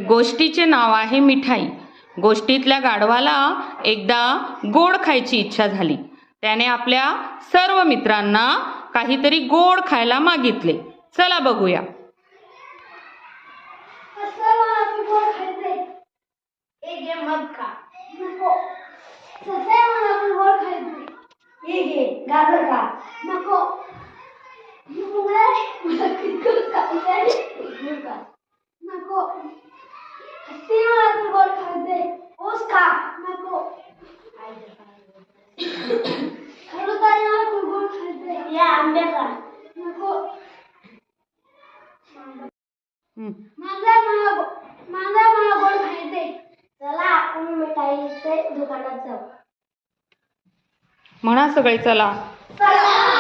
गोष्टीचे नाव आहे मिठाई. गोष्टीतल्या गाढवाला एकदा गोड खायची इच्छा झाली. त्याने आपल्या सर्व मित्रांना काहीतरी गोड खायला मागितले. चला बघूया. गाजर का नको. नको. गोड खायचे. ऊस खा नको. गोड खायचे. या आंबे खा नको. माझा गोड खायचे. चला आपण मिठाईचे दुकानात जाऊ. म्हणा सगळे चला. चला.